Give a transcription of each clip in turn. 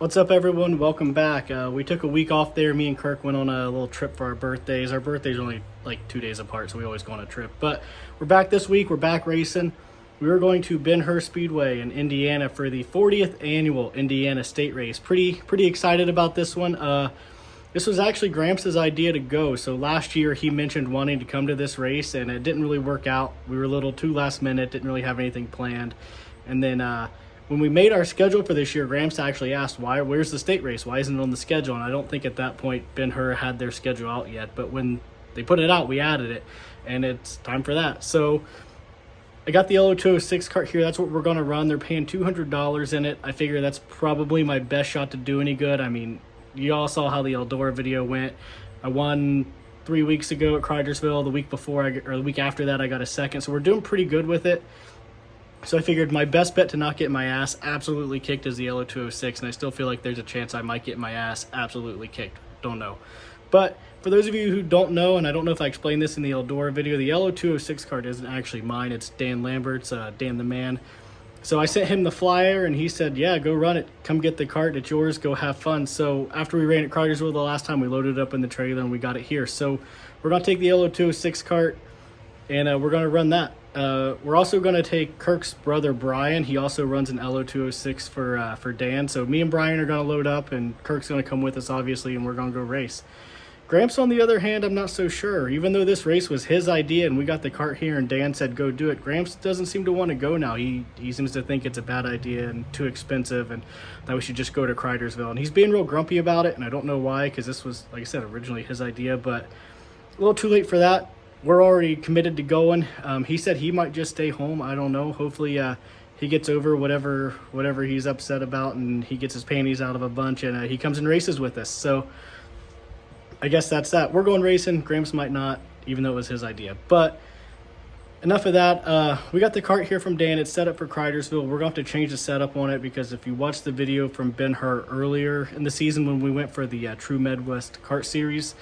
What's up, everyone? Welcome back. We took a week off there. Me and Kirk went on a little trip for our birthdays. Our birthdays are only like 2 days apart, so we always go on a trip. But we're back this week. We're back racing. We were going to Hur Speedway in Indiana for the 40th annual Indiana State Race. Pretty excited about this one. This was actually Gramps' idea to go. So last year he mentioned wanting to come to this race, and it didn't really work out. We were a little too last minute, didn't really have anything planned. And then when we made our schedule for this year, Gramps actually asked, where's the state race? Why isn't it on the schedule? And I don't think at that point Hur had their schedule out yet. But when they put it out, we added it, and it's time for that. So I got the yellow 206 cart here. That's what we're going to run. They're paying $200 in it. I figure that's probably my best shot to do any good. I mean, you all saw how the Eldora video went. I won 3 weeks ago at Cridersville. The week before, or the week after that, I got a second. So we're doing pretty good with it. So I figured my best bet to not get my ass absolutely kicked is the yellow 206, and I still feel like there's a chance I might get my ass absolutely kicked. Don't know. But for those of you who don't know, and I don't know if I explained this in the Eldora video, the yellow 206 card isn't actually mine. It's Dan Lambert's, Dan the Man. So I sent him the flyer, and he said, yeah, go run it. Come get the cart. It's yours. Go have fun. So after we ran at Cridersville the last time, we loaded it up in the trailer, and we got it here. So we're going to take the yellow 206 cart, and we're going to run that. We're also going to take Kirk's brother Brian. He also runs an LO 206 for Dan. So me and Brian are going to load up, and Kirk's going to come with us, obviously, and we're going to go race. Gramps, on the other hand, I'm not so sure. Even though this race was his idea and we got the cart here and Dan said go do it, Gramps doesn't seem to want to go now. He seems to think it's a bad idea and too expensive and that we should just go to Cridersville. And he's being real grumpy about it, and I don't know why, because this was, like I said, originally his idea, but a little too late for that. We're already committed to going. He said he might just stay home. I don't know. Hopefully he gets over whatever he's upset about, and he gets his panties out of a bunch, and he comes and races with us. So I guess that's that. We're going racing. Gramps might not, even though it was his idea. But enough of that. We got the cart here from Dan. It's set up for Cridersville. We're going to have to change the setup on it because if you watched the video from Hur earlier in the season when we went for the True Midwest Kart Series,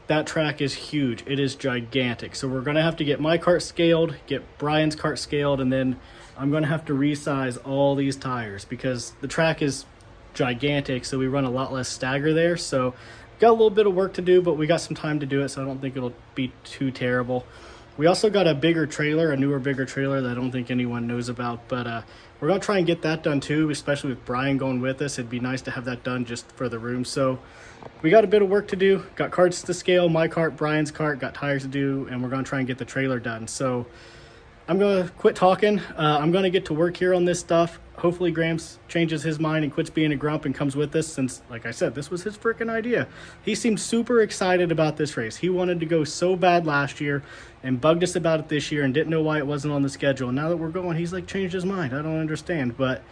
that track is huge. It is gigantic. So we're going to have to get my cart scaled, get Brian's cart scaled, and then I'm going to have to resize all these tires because the track is gigantic, so we run a lot less stagger there. So got a little bit of work to do, but we got some time to do it, so I don't think it'll be too terrible. We also got a bigger trailer, a newer, bigger trailer that I don't think anyone knows about, but we're going to try and get that done too, especially with Brian going with us. It'd be nice to have that done just for the room. So we got a bit of work to do. Got carts to scale, my cart, Brian's cart, got tires to do, and we're going to try and get the trailer done. So I'm going to quit talking. I'm going to get to work here on this stuff. Hopefully Gramps changes his mind and quits being a grump and comes with us since, like I said, this was his freaking idea. He seemed super excited about this race. He wanted to go so bad last year and bugged us about it this year and didn't know why it wasn't on the schedule. And now that we're going, he's like changed his mind. I don't understand. But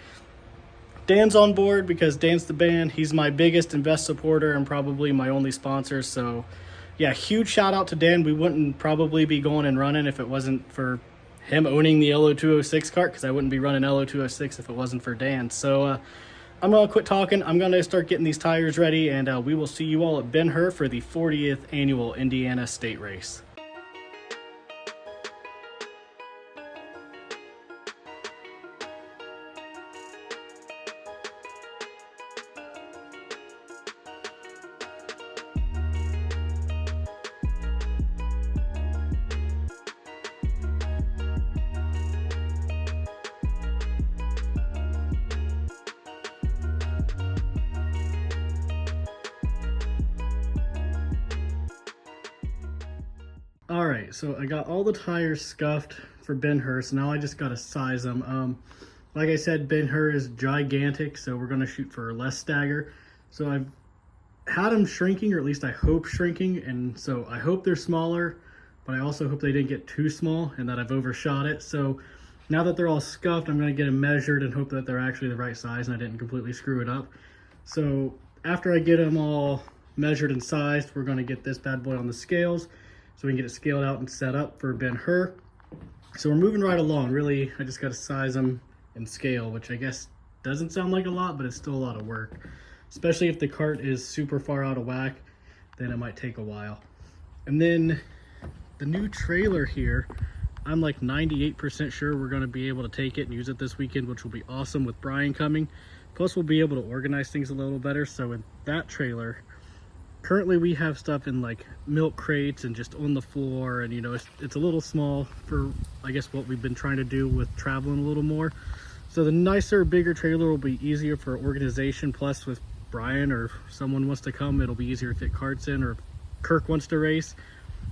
Dan's on board because Dan's the band. He's my biggest and best supporter and probably my only sponsor. So, yeah, huge shout out to Dan. We wouldn't probably be going and running if it wasn't for him owning the LO 206 cart, because I wouldn't be running LO 206 if it wasn't for Dan. So I'm going to quit talking. I'm going to start getting these tires ready, and we will see you all at Hur for the 40th annual Indiana State Race. Alright, so I got all the tires scuffed for Hur, so now I just got to size them. Like I said, Hur is gigantic, so we're going to shoot for less stagger. So I've had them shrinking, or at least I hope shrinking, and so I hope they're smaller, but I also hope they didn't get too small and that I've overshot it. So now that they're all scuffed, I'm going to get them measured and hope that they're actually the right size and I didn't completely screw it up. So after I get them all measured and sized, we're going to get this bad boy on the scales, so we can get it scaled out and set up for Hur. So we're moving right along. Really, I just got to size them and scale, which I guess doesn't sound like a lot, but it's still a lot of work. Especially if the cart is super far out of whack, then it might take a while. And then the new trailer here, I'm like 98% sure we're going to be able to take it and use it this weekend, which will be awesome with Brian coming. Plus we'll be able to organize things a little better. So in that trailer, currently we have stuff in like milk crates and just on the floor, and you know, it's a little small for I guess what we've been trying to do with traveling a little more. So the nicer, bigger trailer will be easier for organization. Plus with Brian or someone wants to come, it'll be easier to fit carts in, or if Kirk wants to race,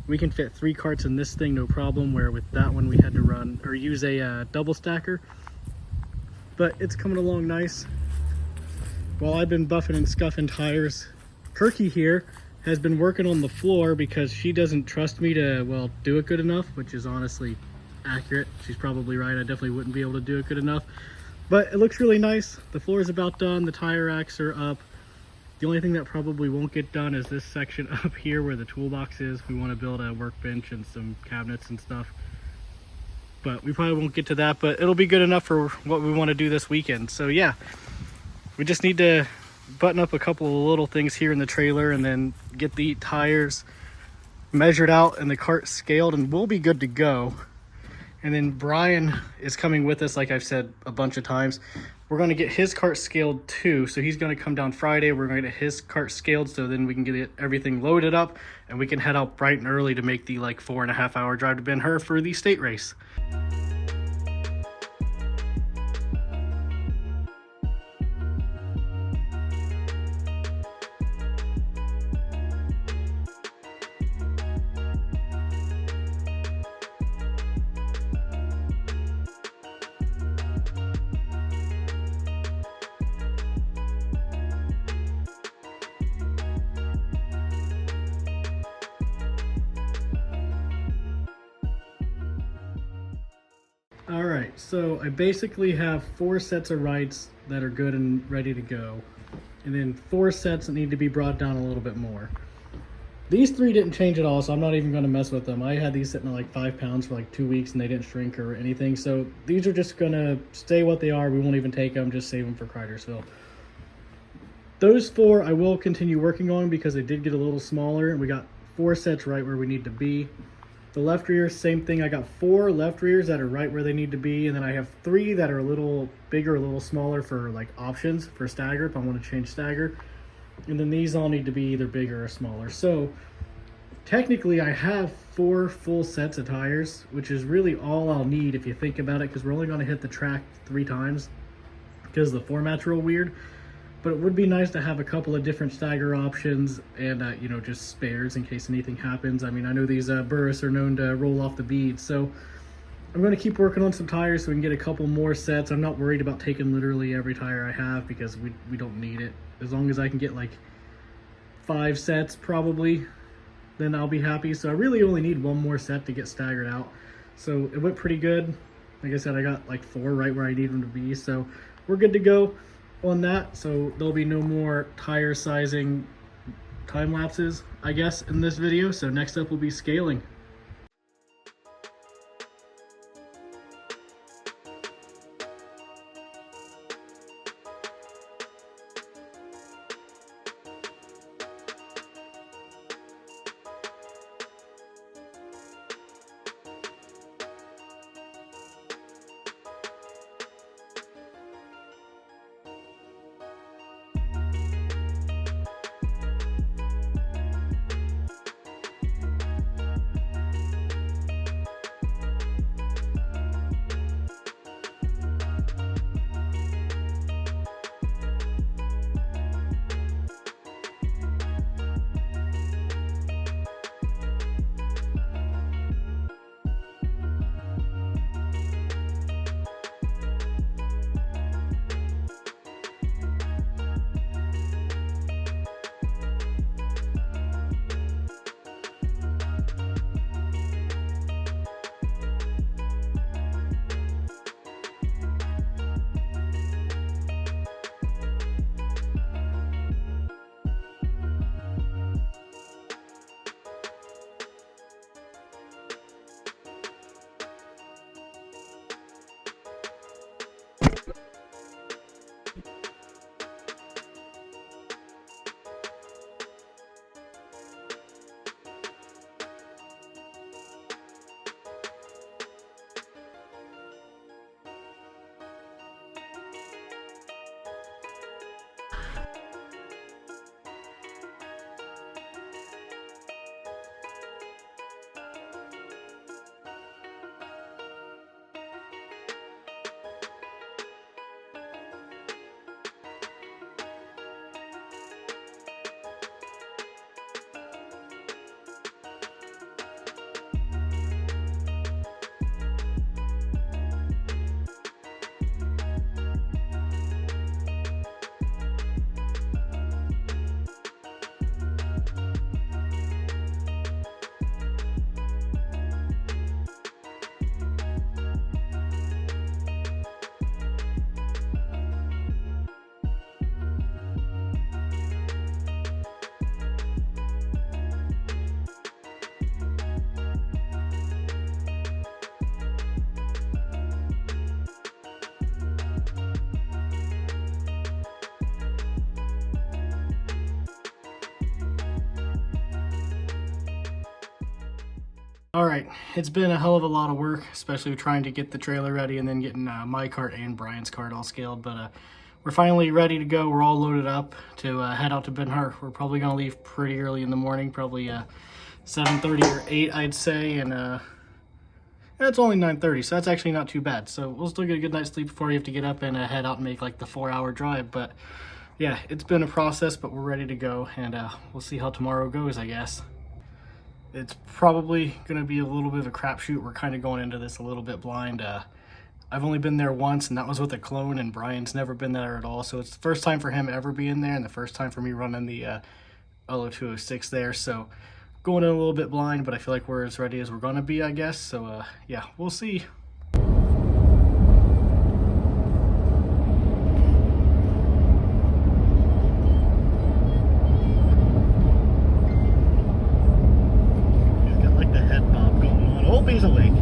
we can fit 3 carts in this thing, no problem, where with that one we had to run or use a double stacker. But it's coming along nice. While I've been buffing and scuffing tires, Kirky here has been working on the floor because she doesn't trust me to, well, do it good enough, which is honestly accurate. She's probably right. I definitely wouldn't be able to do it good enough. But it looks really nice. The floor is about done. The tire racks are up. The only thing that probably won't get done is this section up here where the toolbox is. We want to build a workbench and some cabinets and stuff. But we probably won't get to that, but it'll be good enough for what we want to do this weekend. So yeah, we just need to button up a couple of little things here in the trailer and then get the tires measured out and the cart scaled, and we'll be good to go. And then Brian is coming with us, like I've said a bunch of times. We're going to get his cart scaled too. So he's going to come down Friday. We're going to get his cart scaled so then we can get everything loaded up and we can head out bright and early to make the like 4.5 hour drive to Ben Hur for the state race. All right, so I basically have 4 sets of rights that are good and ready to go, and then 4 sets that need to be brought down a little bit more. These 3 didn't change at all, so I'm not even going to mess with them. I had these sitting at like 5 pounds for like 2 weeks and they didn't shrink or anything, so these are just going to stay what they are. We won't even take them, just save them for Cridersville. Those 4 I will continue working on because they did get a little smaller, and we got 4 sets right where we need to be. The left rear, same thing. I got 4 left rears that are right where they need to be, and then I have 3 that are a little bigger, a little smaller for like options for stagger if I want to change stagger. And then these all need to be either bigger or smaller. So technically I have 4 full sets of tires, which is really all I'll need if you think about it, because we're only going to hit the track 3 times because the format's real weird. But it would be nice to have a couple of different stagger options and, you know, just spares in case anything happens. I mean, I know these Burris are known to roll off the beads, so I'm going to keep working on some tires so we can get a couple more sets. I'm not worried about taking literally every tire I have because we don't need it. As long as I can get like 5 sets probably, then I'll be happy. So I really only need 1 more set to get staggered out. So it went pretty good. Like I said, I got like 4 right where I need them to be. So we're good to go on that. So there'll be no more tire sizing time lapses, I guess, in this video. So next up will be scaling. All right, it's been a hell of a lot of work, especially trying to get the trailer ready and then getting my cart and Brian's cart all scaled. But we're finally ready to go. We're all loaded up to head out to Ben Hur. We're probably gonna leave pretty early in the morning, probably 7:30 or 8, I'd say, and it's only 9:30, so that's actually not too bad. So we'll still get a good night's sleep before you have to get up and head out and make like the 4-hour drive. But yeah, it's been a process, but we're ready to go, and we'll see how tomorrow goes, I guess. It's probably going to be a little bit of a crapshoot. We're kind of going into this a little bit blind. I've only been there once, and that was with a clone, and Brian's never been there at all. So it's the first time for him ever being there, and the first time for me running the LO206 there. So going in a little bit blind, but I feel like we're as ready as we're going to be, I guess. So yeah, we'll see. He's awake.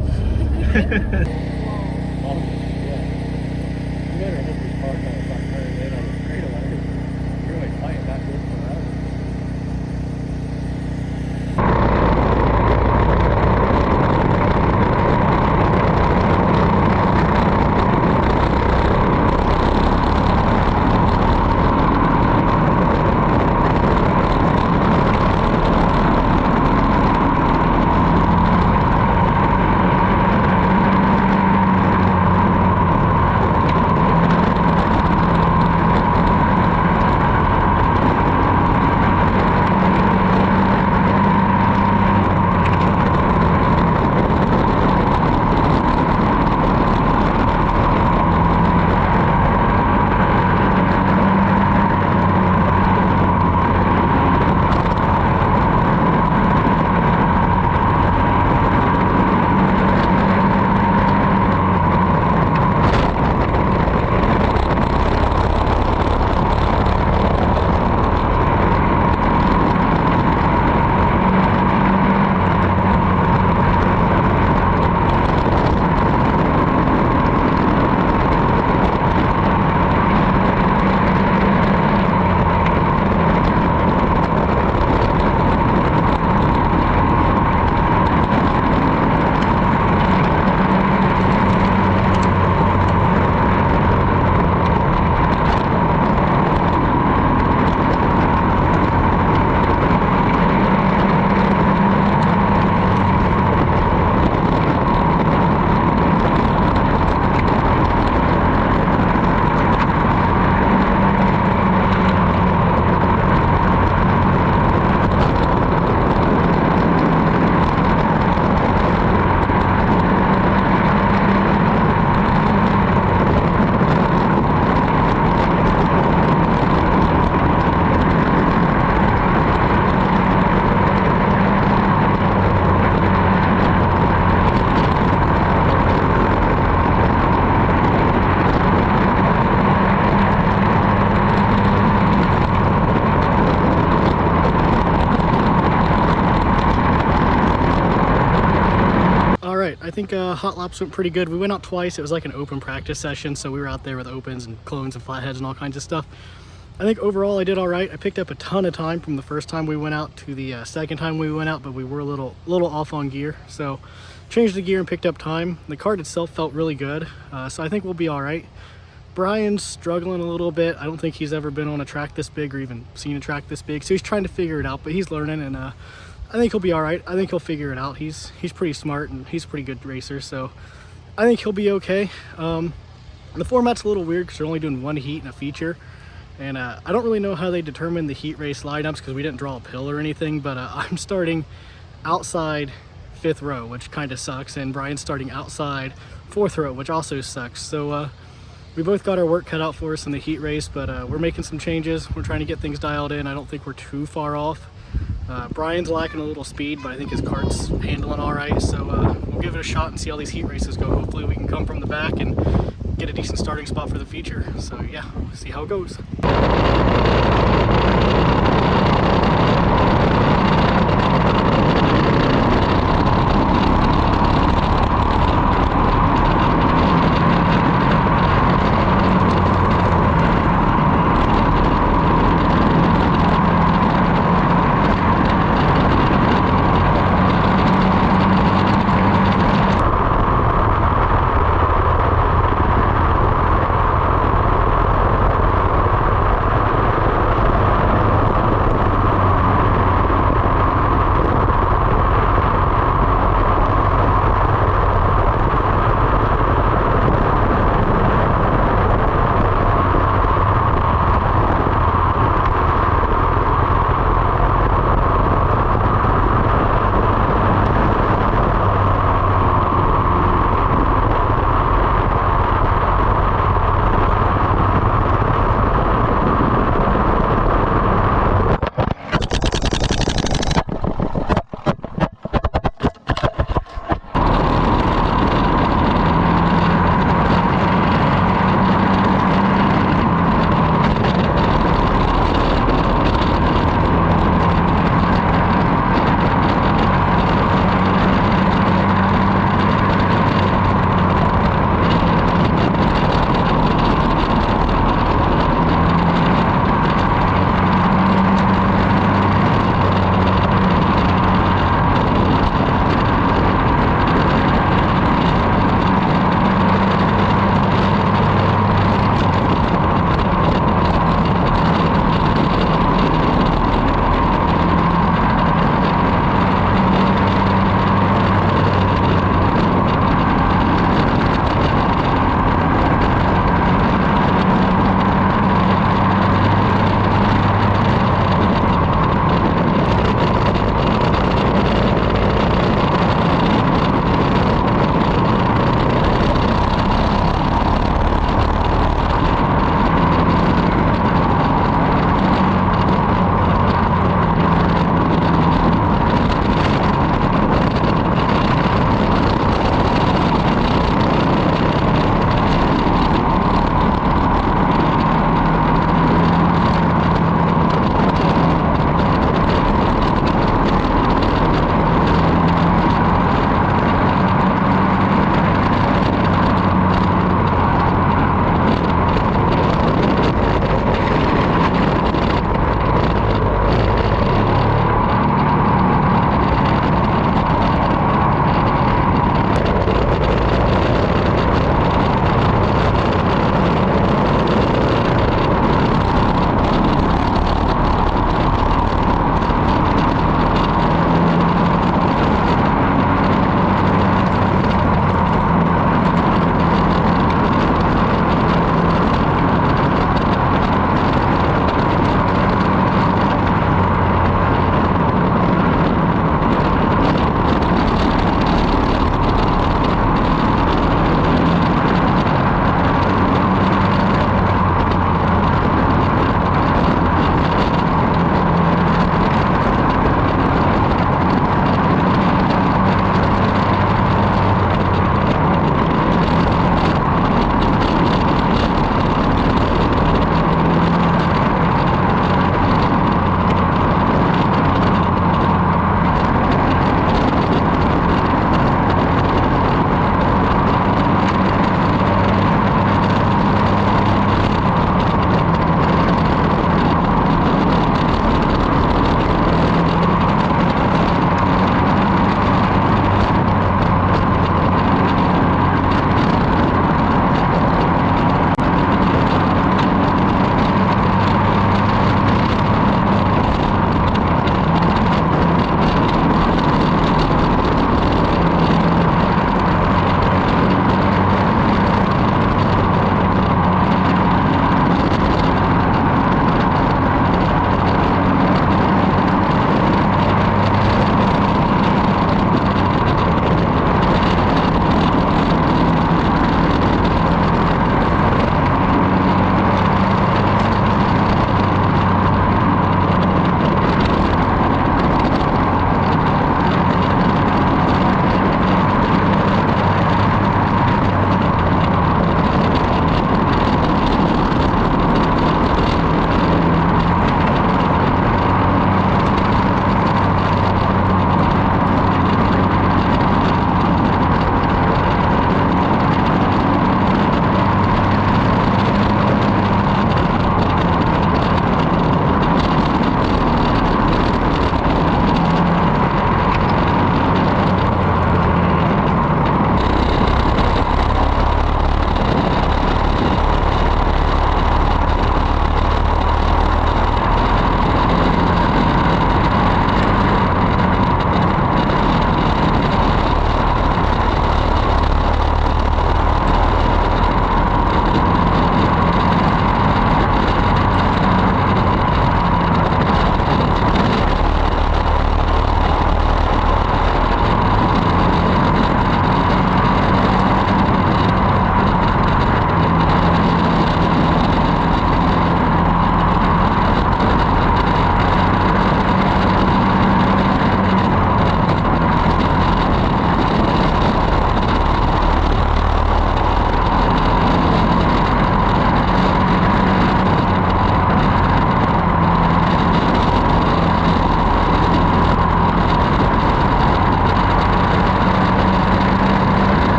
I think hot laps went pretty good. We went out twice. It was like an open practice session, so we were out there with opens and clones and flatheads and all kinds of stuff. I think overall I did all right. I picked up a ton of time from the first time we went out to the second time we went out, but we were a little off on gear. So changed the gear and picked up time. The kart itself felt really good, so I think we'll be all right. Brian's struggling a little bit. I don't think he's ever been on a track this big or even seen a track this big, so he's trying to figure it out, but he's learning, and I think he'll be all right. I think he'll figure it out. He's pretty smart, and he's a pretty good racer, so I think he'll be okay. The format's a little weird because they're only doing one heat and a feature, and I don't really know how they determine the heat race lineups because we didn't draw a pill or anything, but I'm starting outside 5th row, which kind of sucks, and Brian's starting outside 4th row, which also sucks. So we both got our work cut out for us in the heat race, but we're making some changes. We're trying to get things dialed in. I don't think we're too far off. Brian's lacking a little speed, but I think his kart's handling all right. So we'll give it a shot and see how these heat races go. Hopefully we can come from the back and get a decent starting spot for the feature. So yeah, we'll see how it goes.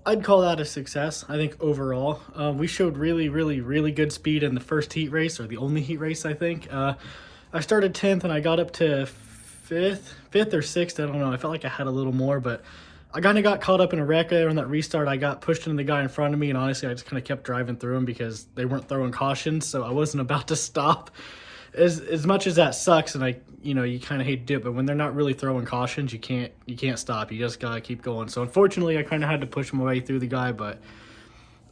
I'd call that a success. I think overall, we showed really good speed in the first heat race, or the only heat race, I think. I started 10th and I got up to fifth or sixth. I don't know. I felt like I had a little more, but I kind of got caught up in a wreck there on that restart. I got pushed into the guy in front of me, and honestly, I just kind of kept driving through him because they weren't throwing cautions, so I wasn't about to stop. As much as that sucks, and you kind of hate to do it, but when they're not really throwing cautions, you can't stop. You just gotta keep going. So unfortunately, I kind of had to push my way through the guy, but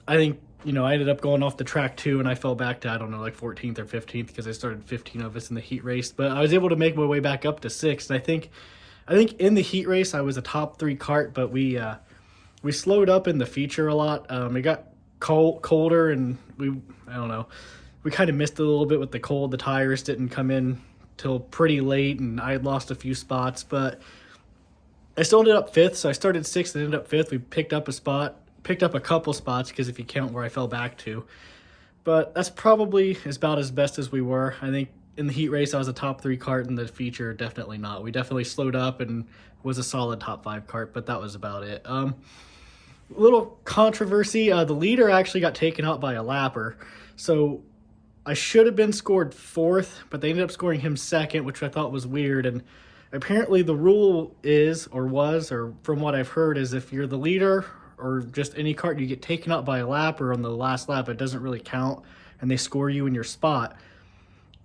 I think I ended up going off the track too, and I fell back to, I don't know, like 14th or 15th because I started 15 of us in the heat race. But I was able to make my way back up to 6th. And I think in the heat race I was a top 3 kart, but we slowed up in the feature a lot. It got colder, and I don't know. We kind of missed a little bit with the cold. The tires didn't come in till pretty late, and I had lost a few spots, but I still ended up 5th. So I started 6th and ended up 5th. We picked up a couple spots, because if you count where I fell back to. But that's probably about as best as we were. I think in the heat race I was a top 3 kart, in the feature definitely not. We definitely slowed up and was a solid top 5 kart, but that was about it. Little controversy, the leader actually got taken out by a lapper. So I should have been scored 4th, but they ended up scoring him 2nd, which I thought was weird. And apparently the rule is, or from what I've heard, is if you're the leader or just any kart, you get taken out by a lapper on the last lap, it doesn't really count, and they score you in your spot.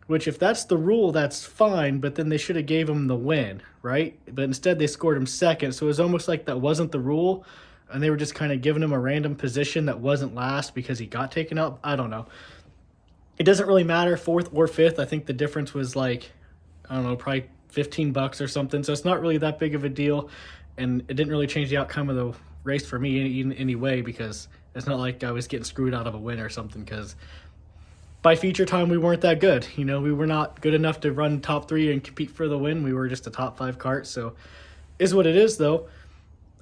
Which, if that's the rule, that's fine, but then they should have gave him the win, right? But instead they scored him 2nd, so it was almost like that wasn't the rule, and they were just kind of giving him a random position that wasn't last because he got taken out. I don't know. It doesn't really matter, 4th or 5th. I think the difference was like, I don't know, probably $15 or something. So it's not really that big of a deal. And it didn't really change the outcome of the race for me in any way, because it's not like I was getting screwed out of a win or something, because by feature time we weren't that good. We were not good enough to run top 3 and compete for the win. We were just a top 5 kart. So is what it is, though.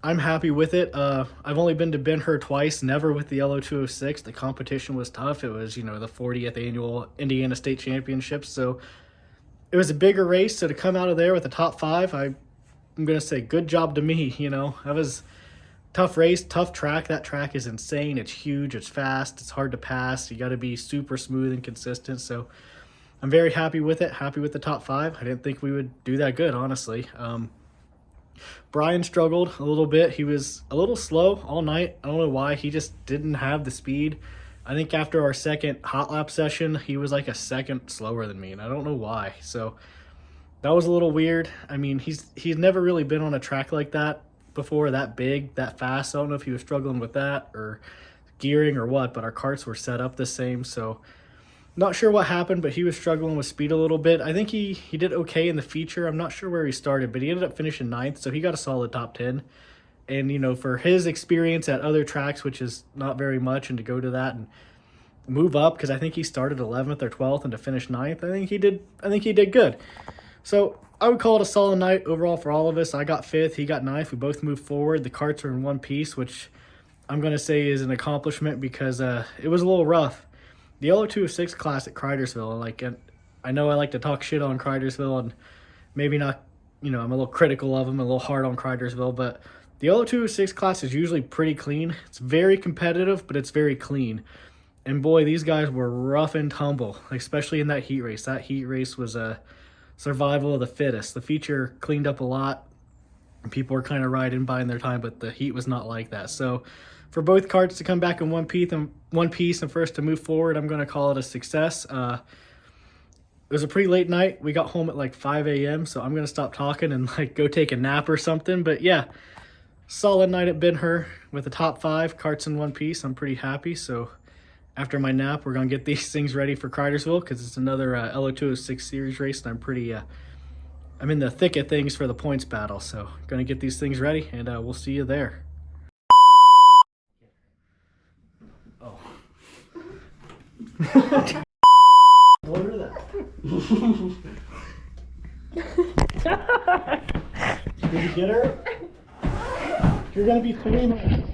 I'm happy with it. I've only been to Ben Hur twice, never with the LO206. The competition was tough. It was, the 40th annual Indiana State Championships. So it was a bigger race. So to come out of there with the top 5, I'm going to say good job to me. That was tough race, tough track. That track is insane. It's huge. It's fast. It's hard to pass. You got to be super smooth and consistent. So I'm very happy with it. Happy with the top 5. I didn't think we would do that good, honestly. Brian struggled a little bit. He was a little slow all night. I don't know why. He just didn't have the speed. I think after our second hot lap session, he was like a second slower than me, and I don't know why. So that was a little weird. I mean, he's never really been on a track like that before, that big, that fast. I don't know if he was struggling with that or gearing or what, but our karts were set up the same. So not sure what happened, but he was struggling with speed a little bit. I think he did okay in the feature. I'm not sure where he started, but he ended up finishing 9th, so he got a solid top 10. And, for his experience at other tracks, which is not very much, and to go to that and move up, because I think he started 11th or 12th, and to finish 9th, I think he did good. So I would call it a solid night overall for all of us. I got 5th, he got 9th. We both moved forward. The karts are in one piece, which I'm going to say is an accomplishment, because it was a little rough. The LO206 class at Cridersville, I know I like to talk shit on Cridersville, and maybe not, I'm a little critical of them, a little hard on Cridersville, but the LO206 class is usually pretty clean. It's very competitive, but it's very clean. And boy, these guys were rough and tumble, especially in that heat race. That heat race was a survival of the fittest. The feature cleaned up a lot. People were kind of riding by in their time, but the heat was not like that. So for both karts to come back in one piece and for us to move forward, I'm going to call it a success. It was a pretty late night. We got home at like 5 a.m., so I'm going to stop talking and go take a nap or something. But yeah, solid night at Ben Hur with the top 5 karts in one piece. I'm pretty happy. So after my nap, we're going to get these things ready for Cridersville, because it's another LO206 series race, and I'm in the thick of things for the points battle. So going to get these things ready, and we'll see you there. Oh. Order that. Did you get her? You're gonna be 3 minutes.